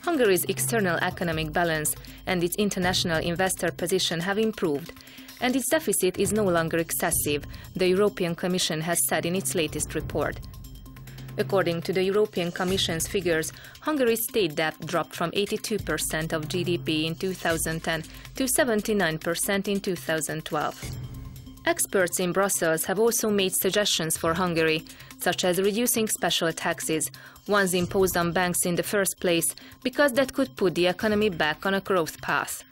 Hungary's external economic balance and its international investor position have improved, and its deficit is no longer excessive, the European Commission has said in its latest report. According to the European Commission's figures, Hungary's state debt dropped from 82% of GDP in 2010 to 79% in 2012. Experts in Brussels have also made suggestions for Hungary, such as reducing special taxes, ones imposed on banks in the first place, because that could put the economy back on a growth path.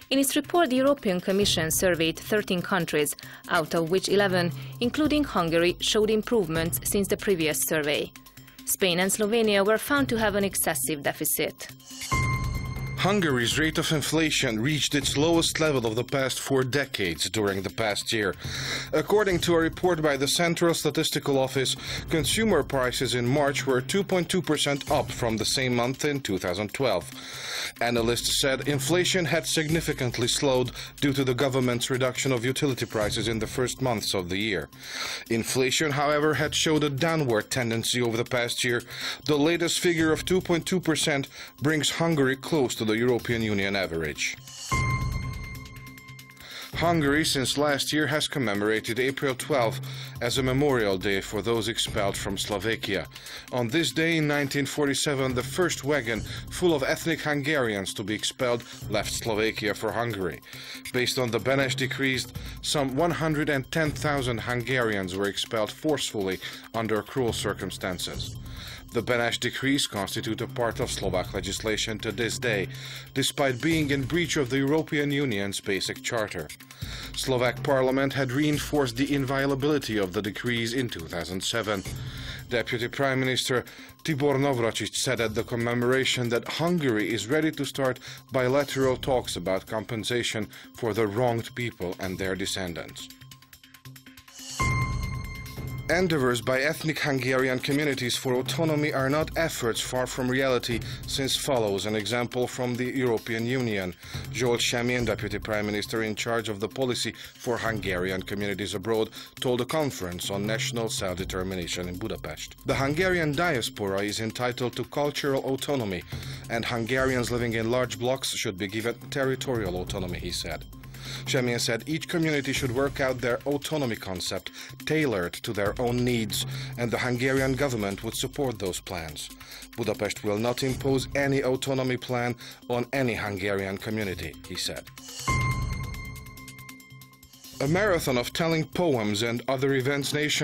In its report, the European Commission surveyed 13 countries, out of which 11, including Hungary, showed improvements since the previous survey. Spain and Slovenia were found to have an excessive deficit. Hungary's rate of inflation reached its lowest level of the past 4 decades during the past year. According to a report by the Central Statistical Office, consumer prices in March were 2.2% up from the same month in 2012. Analysts said inflation had significantly slowed due to the government's reduction of utility prices in the first months of the year. Inflation, however, had showed a downward tendency over the past year. The latest figure of 2.2% brings Hungary close to the European Union average. Hungary, since last year, has commemorated April 12 as a memorial day for those expelled from Slovakia. On this day in 1947, the first wagon full of ethnic Hungarians to be expelled left Slovakia for Hungary. Based on the Beneš decrees, some 110,000 Hungarians were expelled forcefully under cruel circumstances. The Beneš decrees constitute a part of Slovak legislation to this day, despite being in breach of the European Union's basic charter. Slovak parliament had reinforced the inviolability of the decrees in 2007. Deputy Prime Minister Tibor Navracsics said at the commemoration that Hungary is ready to start bilateral talks about compensation for the wronged people and their descendants. Endeavors by ethnic Hungarian communities for autonomy are not efforts far from reality, since follows an example from the European Union. Zsolt Semjén, Deputy Prime Minister in charge of the policy for Hungarian communities abroad, told a conference on national self-determination in Budapest. The Hungarian diaspora is entitled to cultural autonomy, and Hungarians living in large blocks should be given territorial autonomy, he said. Semjén said each community should work out their autonomy concept, tailored to their own needs, and the Hungarian government would support those plans. Budapest will not impose any autonomy plan on any Hungarian community, he said. A marathon of telling poems and other events nationwide